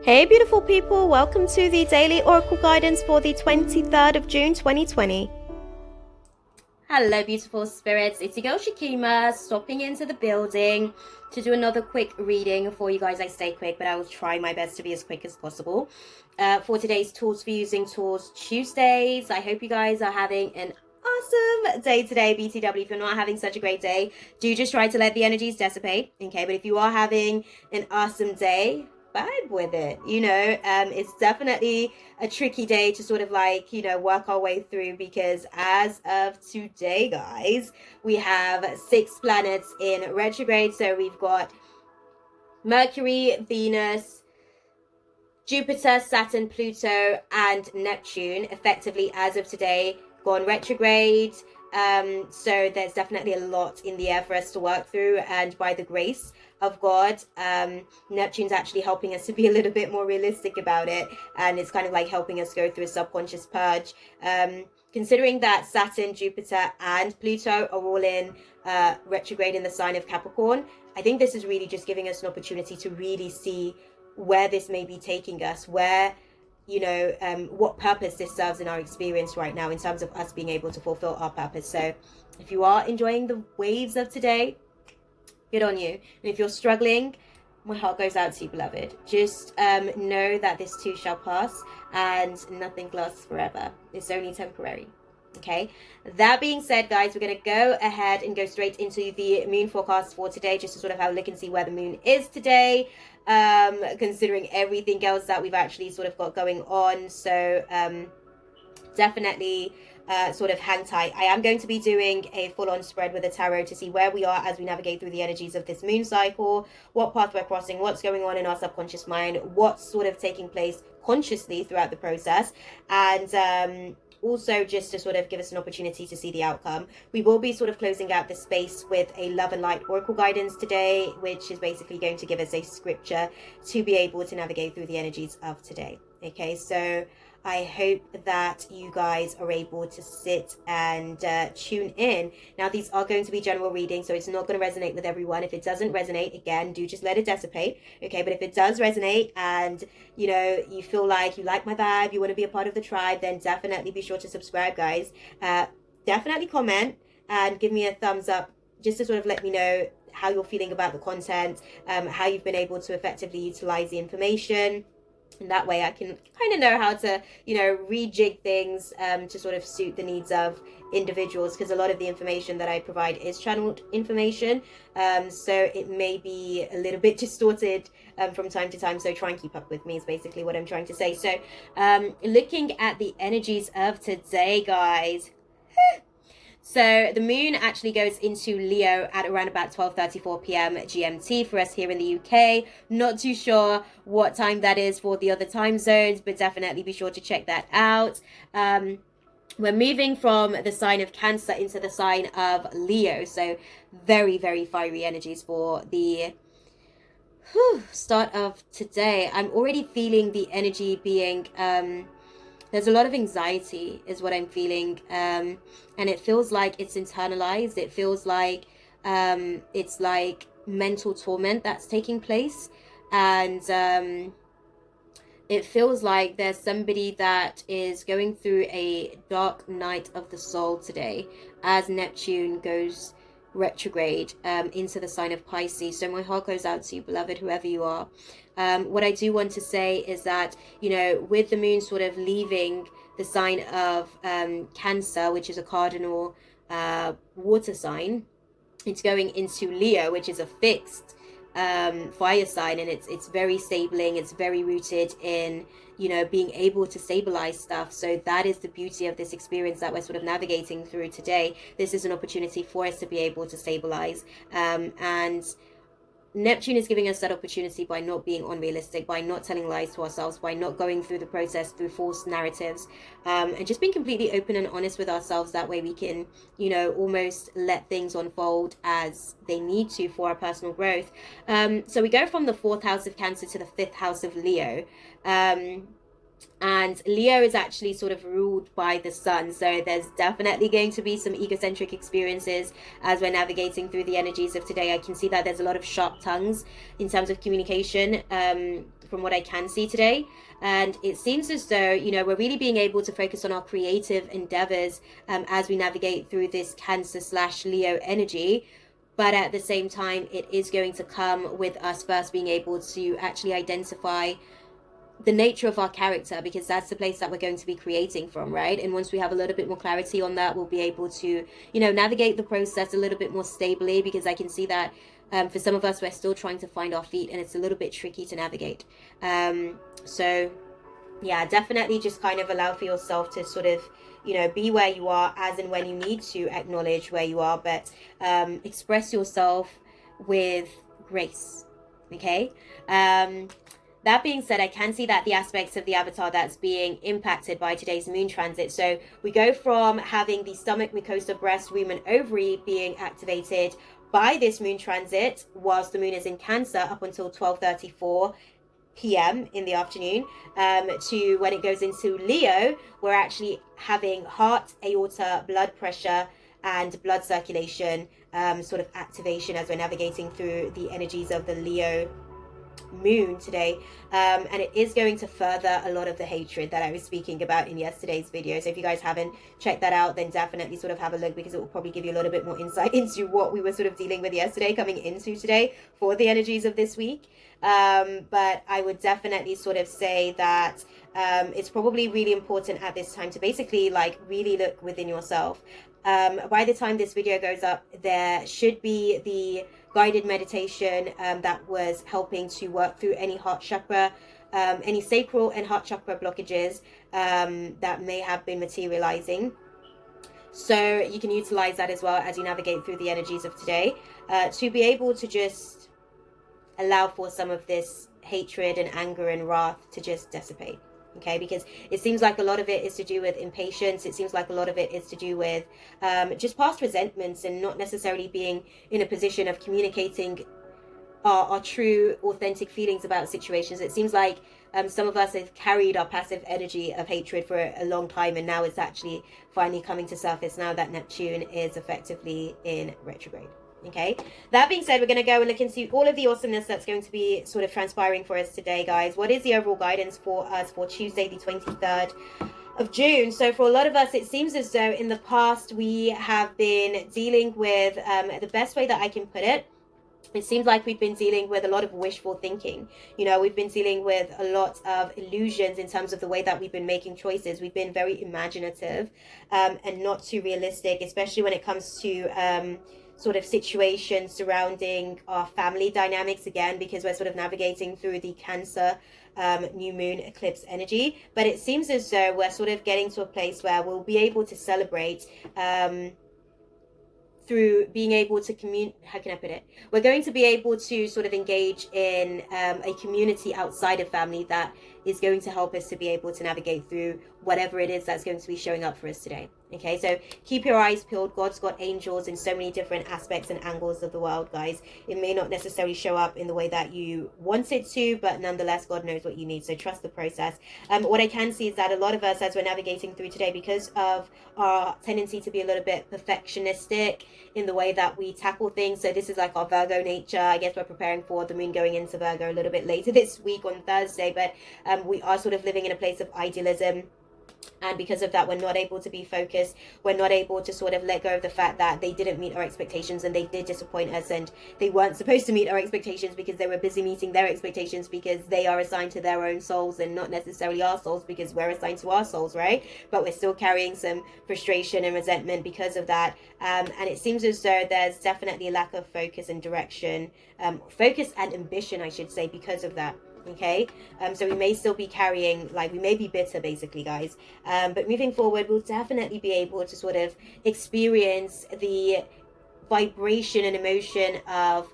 Hey beautiful people, welcome to the Daily Oracle Guidance for the 23rd of June 2020. Hello beautiful spirits, it's your girl Shakima stopping into the building to do another quick reading for you guys. I stay quick, but I will try my best to be as quick as possible. For today's Tools for Using Tools Tuesdays, I hope you guys are having an awesome day today. BTW, if you're not having such a great day, do just try to let the energies dissipate, okay? But if you are having an awesome day, vibe with it. It's definitely a tricky day to sort of work our way through, because as of today, guys, we have 6 planets in retrograde. So we've got Mercury, Venus, Jupiter, Saturn, Pluto, and Neptune effectively as of today gone retrograde. So there's definitely a lot in the air for us to work through, and by the grace of God, Neptune's actually helping us to be a little bit more realistic about it, and it's kind of like helping us go through a subconscious purge. Considering that Saturn, Jupiter, and Pluto are all in retrograde in the sign of Capricorn, I think this is really just giving us an opportunity to really see where this may be taking us, where what purpose this serves in our experience right now in terms of us being able to fulfill our purpose. So if you are enjoying the waves of today, good on you. And if you're struggling, my heart goes out to you, beloved. Just know that this too shall pass, and nothing lasts forever. It's only temporary. Okay, that being said, guys, we're going to go ahead and go straight into the moon forecast for today, just to sort of have a look and see where the moon is today, considering everything else that we've actually sort of got going on. So definitely sort of hang tight. I am going to be doing a full-on spread with the tarot to see where we are as we navigate through the energies of this moon cycle, what path we're crossing, what's going on in our subconscious mind, what's sort of taking place consciously throughout the process, and also just to sort of give us an opportunity to see the outcome. We will be sort of closing out the space with a Love and Light Oracle Guidance today, which is basically going to give us a scripture to be able to navigate through the energies of today. Okay, so I hope that you guys are able to sit and tune in. Now, these are going to be general readings, so it's not going to resonate with everyone. If it doesn't resonate, again, do just let it dissipate, okay? But if it does resonate and, you feel like you like my vibe, you want to be a part of the tribe, then definitely be sure to subscribe, guys. Definitely comment and give me a thumbs up just to sort of let me know how you're feeling about the content, how you've been able to effectively utilize the information. And that way I can kind of know how to, rejig things to sort of suit the needs of individuals, because a lot of the information that I provide is channeled information. So it may be a little bit distorted from time to time. So try and keep up with me is basically what I'm trying to say. So looking at the energies of today, guys. So the moon actually goes into Leo at around about 12:34 p.m. GMT for us here in the UK. Not too sure what time that is for the other time zones, but definitely be sure to check that out. We're moving from the sign of Cancer into the sign of Leo. So very, very fiery energies for the start of today. I'm already feeling the energy being... there's a lot of anxiety is what I'm feeling, and it feels like it's internalized. It feels like it's like mental torment that's taking place, and it feels like there's somebody that is going through a dark night of the soul today as Neptune goes retrograde into the sign of Pisces. So my heart goes out to you, beloved, whoever you are. What I do want to say is that, with the moon sort of leaving the sign of Cancer, which is a cardinal water sign, it's going into Leo, which is a fixed fire sign, and it's very stabling. It's very rooted in being able to stabilize stuff. So that is the beauty of this experience that we're sort of navigating through today. This is an opportunity for us to be able to stabilize, and Neptune is giving us that opportunity by not being unrealistic, by not telling lies to ourselves, by not going through the process through false narratives, and just being completely open and honest with ourselves. That way we can, almost let things unfold as they need to for our personal growth. So we go from the 4th house of Cancer to the 5th house of Leo. And Leo is actually sort of ruled by the sun, so there's definitely going to be some egocentric experiences as we're navigating through the energies of today. I can see that there's a lot of sharp tongues in terms of communication from what I can see today. And it seems as though, you know, we're really being able to focus on our creative endeavors as we navigate through this Cancer/Leo energy. But at the same time, it is going to come with us first being able to actually identify the nature of our character, because that's the place that we're going to be creating from, right? And once we have a little bit more clarity on that, we'll be able to, you know, navigate the process a little bit more stably, because I can see that for some of us, we're still trying to find our feet and it's a little bit tricky to navigate. So yeah, definitely just kind of allow for yourself to sort of, you know, be where you are as and when you need to acknowledge where you are, but express yourself with grace. Okay. That being said, I can see that the aspects of the avatar that's being impacted by today's moon transit. So we go from having the stomach, mucosa, breast, womb, and ovary being activated by this moon transit whilst the moon is in Cancer up until 12:34 p.m. in the afternoon, to when it goes into Leo, we're actually having heart, aorta, blood pressure, and blood circulation sort of activation as we're navigating through the energies of the Leo moon today, and it is going to further a lot of the hatred that I was speaking about in yesterday's video. So if you guys haven't checked that out, then definitely sort of have a look, because it will probably give you a little bit more insight into what we were sort of dealing with yesterday coming into today for the energies of this week. But I would definitely sort of say that it's probably really important at this time to basically like really look within yourself. By the time this video goes up, there should be the guided meditation that was helping to work through any heart chakra, any sacral and heart chakra blockages that may have been materializing. So you can utilize that as well as you navigate through the energies of today to be able to just allow for some of this hatred and anger and wrath to just dissipate. Okay, because it seems like a lot of it is to do with impatience. It seems like a lot of it is to do with just past resentments and not necessarily being in a position of communicating our true, authentic feelings about situations. It seems like some of us have carried our passive energy of hatred for a long time, and now it's actually finally coming to surface now that Neptune is effectively in retrograde. Okay, that being said, we're going to go and look into all of the awesomeness that's going to be sort of transpiring for us today, guys. What is the overall guidance for us for Tuesday, the 23rd of June? So for a lot of us, it seems as though in the past we have been dealing with, the best way that I can put it seems like we've been dealing with a lot of wishful thinking. You know, we've been dealing with a lot of illusions in terms of the way that we've been making choices. We've been very imaginative and not too realistic, especially when it comes to sort of situations surrounding our family dynamics, again, because we're sort of navigating through the Cancer new moon eclipse energy. But it seems as though we're sort of getting to a place where we'll be able to celebrate through being able to how can I put it? We're going to be able to sort of engage in a community outside of family that is going to help us to be able to navigate through whatever it is that's going to be showing up for us today. Okay, so keep your eyes peeled. God's got angels in so many different aspects and angles of the world, guys. It may not necessarily show up in the way that you want it to, but nonetheless, God knows what you need. So trust the process. What I can see is that a lot of us, as we're navigating through today, because of our tendency to be a little bit perfectionistic in the way that we tackle things. So this is like our Virgo nature. I guess we're preparing for the moon going into Virgo a little bit later this week on Thursday, but we are sort of living in a place of idealism. And because of that, we're not able to be focused. We're not able to sort of let go of the fact that they didn't meet our expectations and they did disappoint us, and they weren't supposed to meet our expectations because they were busy meeting their expectations, because they are assigned to their own souls and not necessarily our souls because we're assigned to our souls, right? But we're still carrying some frustration and resentment because of that. And it seems as though there's definitely a lack of focus and direction, focus and ambition, I should say, because of that. Okay, so we may still be carrying, like, we may be bitter basically, guys, but moving forward we'll definitely be able to sort of experience the vibration and emotion of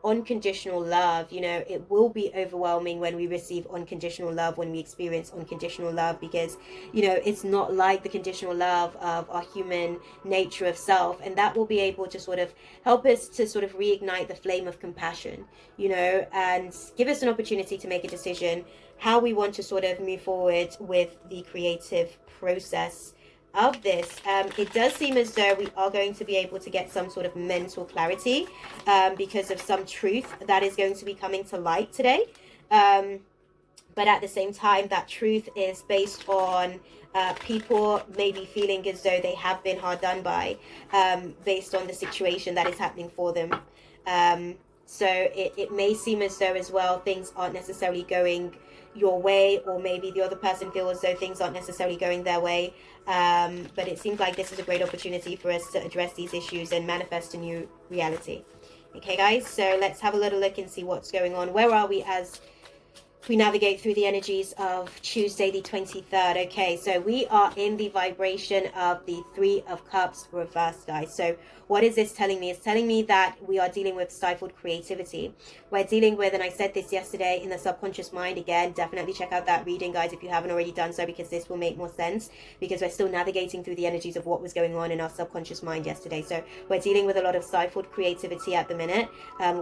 unconditional love. You know, it will be overwhelming when we receive unconditional love, when we experience unconditional love, because, you know, it's not like the conditional love of our human nature of self, and that will be able to sort of help us to sort of reignite the flame of compassion, you know, and give us an opportunity to make a decision how we want to sort of move forward with the creative process of this. It does seem as though we are going to be able to get some sort of mental clarity because of some truth that is going to be coming to light today. but at the same time, that truth is based on people maybe feeling as though they have been hard done by, based on the situation that is happening for them. So it may seem as though as well things aren't necessarily going your way, or maybe the other person feels as though things aren't necessarily going their way. But it seems like this is a great opportunity for us to address these issues and manifest a new reality. Okay, guys, so let's have a little look and see what's going on. Where are we as we navigate through the energies of Tuesday the 23rd? Okay, so we are in the vibration of the Three of Cups reversed, guys. So what is this telling me? It's telling me that we are dealing with stifled creativity. We're dealing with, and I said this yesterday, in the subconscious mind. Again, definitely check out that reading, guys, if you haven't already done so, because this will make more sense, because we're still navigating through the energies of what was going on in our subconscious mind yesterday. So we're dealing with a lot of stifled creativity at the minute,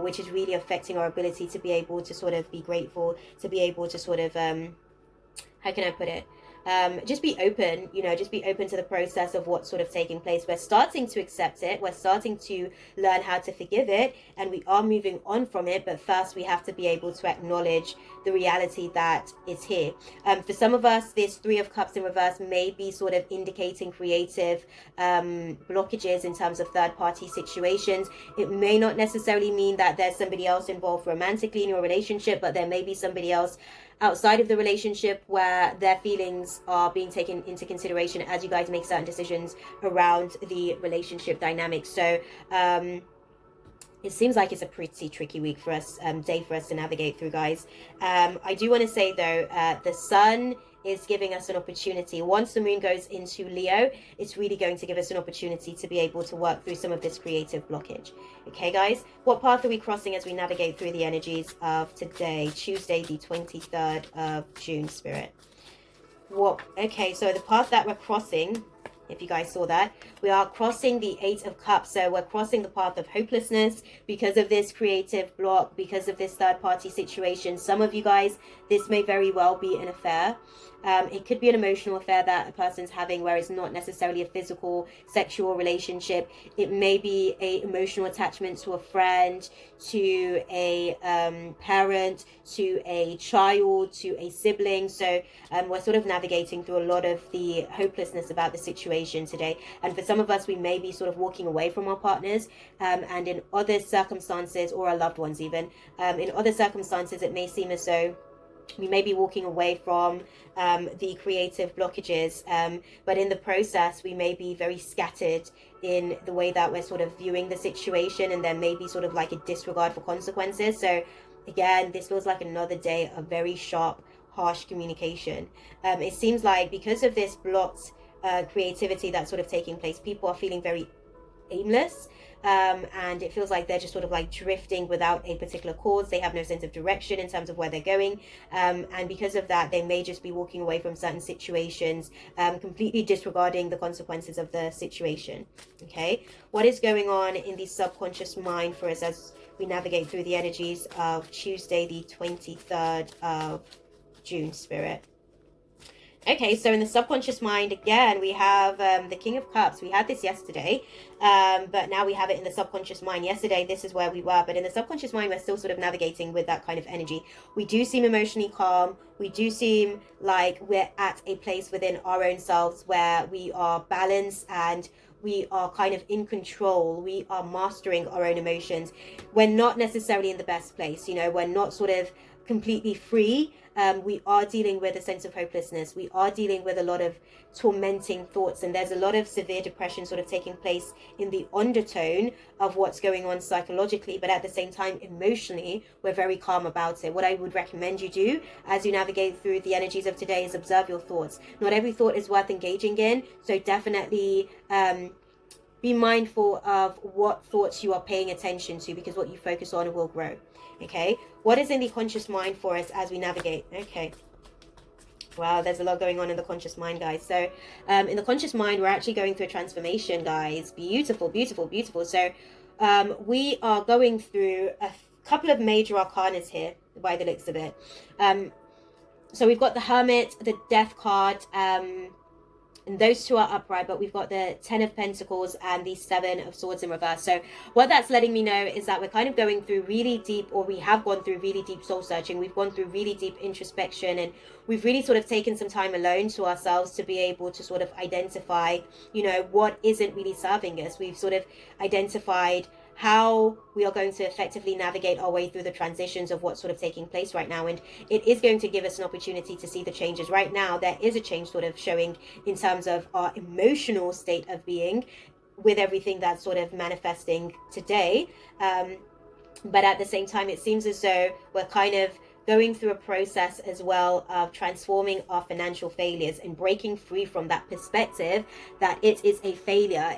which is really affecting our ability to be able to sort of be grateful, to be able to sort of, how can I put it? Just be open, just be open to the process of what's sort of taking place. We're starting to accept it. We're starting to learn how to forgive it, and we are moving on from it. But first, we have to be able to acknowledge the reality that is here. For some of us, this Three of Cups in reverse may be sort of indicating creative blockages in terms of third-party situations. It may not necessarily mean that there's somebody else involved romantically in your relationship, but there may be somebody else outside of the relationship where their feelings are being taken into consideration as you guys make certain decisions around the relationship dynamic. So it seems like it's a pretty tricky week for us, day for us to navigate through, guys. I do want to say though, the sun is giving us an opportunity. Once the moon goes into Leo, it's really going to give us an opportunity to be able to work through some of this creative blockage. Okay, guys, what path are we crossing as we navigate through the energies of today, Tuesday the 23rd of June, Spirit? Okay, so the path that we're crossing, if you guys saw that, we are crossing the Eight of Cups. So we're crossing the path of hopelessness because of this creative block, because of this third-party situation. Some of you guys, this may very well be an affair. It could be an emotional affair that a person's having, where it's not necessarily a physical sexual relationship. It may be a emotional attachment to a friend, to a parent, to a child, to a sibling. So we're sort of navigating through a lot of the hopelessness about the situation today. And for some of us, we may be sort of walking away from our partners, and in other circumstances, or our loved ones even, in other circumstances, it may seem as though we may be walking away from the creative blockages, but in the process we may be very scattered in the way that we're sort of viewing the situation, and there may be sort of like a disregard for consequences. So again, this feels like another day of very sharp, harsh communication. It seems like because of this blocked creativity that's sort of taking place, people are feeling very aimless, and it feels like they're just sort of like drifting without a particular cause. They have no sense of direction in terms of where they're going, and because of that, they may just be walking away from certain situations, completely disregarding the consequences of the situation. Okay, what is going on in the subconscious mind for us as we navigate through the energies of Tuesday the 23rd of June, Spirit? Okay, so in the subconscious mind, again, we have the King of Cups. We had this yesterday, but now we have it in the subconscious mind. Yesterday, this is where we were, but in the subconscious mind, we're still sort of navigating with that kind of energy. We do seem emotionally calm. We do seem like we're at a place within our own selves where we are balanced and we are kind of in control. We are mastering our own emotions. We're not necessarily in the best place, we're not sort of completely free. We are dealing with a sense of hopelessness. We are dealing with a lot of tormenting thoughts, and there's a lot of severe depression sort of taking place in the undertone of what's going on psychologically, but at the same time, emotionally, we're very calm about it. What I would recommend you do as you navigate through the energies of today is observe your thoughts. Not every thought is worth engaging in, so definitely be mindful of what thoughts you are paying attention to, because what you focus on will grow. Okay, what is in the conscious mind for us as we navigate? Okay, wow, there's a lot going on in the conscious mind, guys. So in the conscious mind, we're actually going through a transformation, guys. Beautiful, beautiful, beautiful. So we are going through a couple of major arcanas here by the looks of it. So we've got the Hermit, the Death card, and those two are upright, but we've got the 10 of Pentacles and the 7 of Swords in reverse. So what that's letting me know is that we're kind of going through really deep, or we have gone through really deep soul searching. We've gone through really deep introspection, and we've really sort of taken some time alone to ourselves to be able to sort of identify, you know, what isn't really serving us. We've sort of identified how we are going to effectively navigate our way through the transitions of what's sort of taking place right now. And it is going to give us an opportunity to see the changes. Right now, there is a change sort of showing in terms of our emotional state of being with everything that's sort of manifesting today. But at the same time, it seems as though we're kind of going through a process as well of transforming our financial failures and breaking free from that perspective that it is a failure.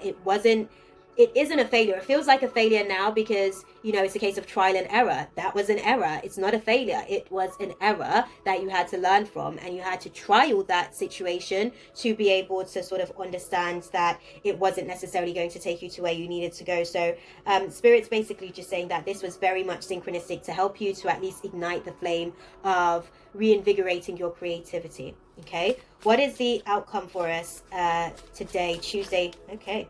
It isn't a failure. It feels like a failure now because, you know, it's a case of trial and error. That was an error. It's not a failure. It was an error that you had to learn from, and you had to trial that situation to be able to sort of understand that it wasn't necessarily going to take you to where you needed to go. So Spirit's basically just saying that this was very much synchronistic to help you to at least ignite the flame of reinvigorating your creativity. Okay, what is the outcome for us today, Tuesday? Okay.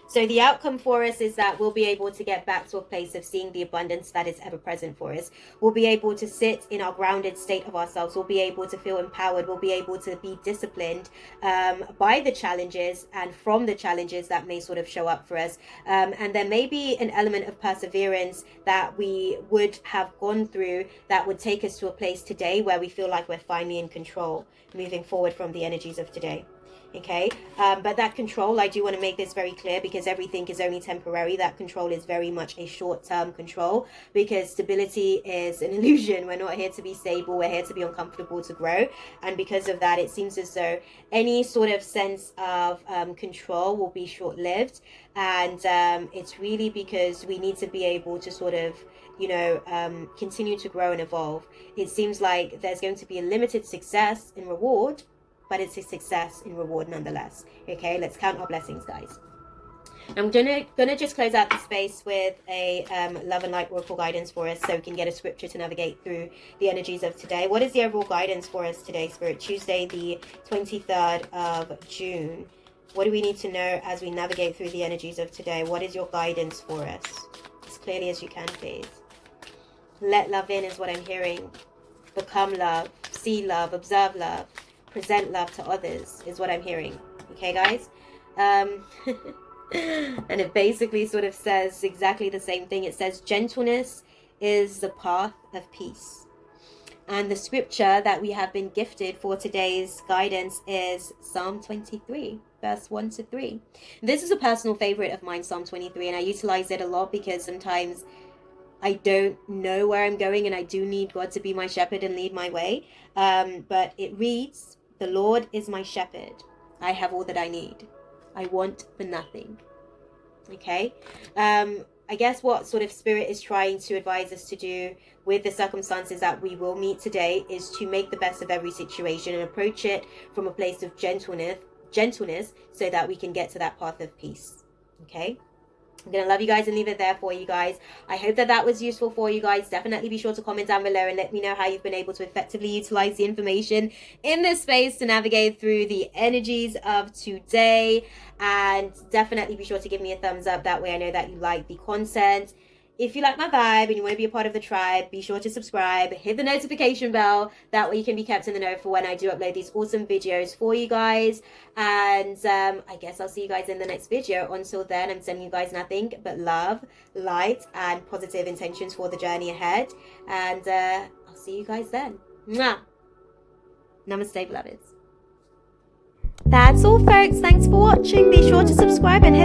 So the outcome for us is that we'll be able to get back to a place of seeing the abundance that is ever present for us. We'll be able to sit in our grounded state of ourselves. We'll be able to feel empowered. We'll be able to be disciplined by the challenges and from the challenges that may sort of show up for us. And there may be an element of perseverance that we would have gone through that would take us to a place today where we feel like we're finally in control, moving forward from the energies of today. Okay, but that control, I do want to make this very clear, because everything is only temporary. That control is very much a short-term control, because stability is an illusion. We're not here to be stable. We're here to be uncomfortable, to grow. And because of that, it seems as though any sort of sense of control will be short-lived. And it's really because we need to be able to sort of, you know, continue to grow and evolve. It seems like there's going to be a limited success in reward, but it's a success in reward nonetheless. Okay, let's count our blessings, guys. I'm gonna just close out the space with a love and light oracle guidance for us, so we can get a scripture to navigate through the energies of today. What is the overall guidance for us today, Spirit? Tuesday, the 23rd of June. What do we need to know as we navigate through the energies of today? What is your guidance for us? As clearly as you can, please. Let love in is what I'm hearing. Become love, see love, observe love, present love to others is what I'm hearing. Okay, guys? And it basically sort of says exactly the same thing. It says gentleness is the path of peace. And the scripture that we have been gifted for today's guidance is Psalm 23, verse 1 to 3. This is a personal favorite of mine, Psalm 23, and I utilize it a lot because sometimes I don't know where I'm going and I do need God to be my shepherd and lead my way. But it reads, "The Lord is my shepherd. I have all that I need. I want for nothing." Okay. I guess what sort of Spirit is trying to advise us to do with the circumstances that we will meet today is to make the best of every situation and approach it from a place of gentleness so that we can get to that path of peace. Okay. I'm going to love you guys and leave it there for you guys. I hope that was useful for you guys. Definitely be sure to comment down below and let me know how you've been able to effectively utilize the information in this space to navigate through the energies of today. And definitely be sure to give me a thumbs up. That way I know that you like the content. If you like my vibe and you want to be a part of the tribe, be sure to subscribe, hit the notification bell. That way you can be kept in the know for when I do upload these awesome videos for you guys. And I guess I'll see you guys in the next video. Until then, I'm sending you guys nothing but love, light, and positive intentions for the journey ahead. And I'll see you guys then. Mwah. Namaste, beloveds. That's all, folks. Thanks for watching. Be sure to subscribe and hit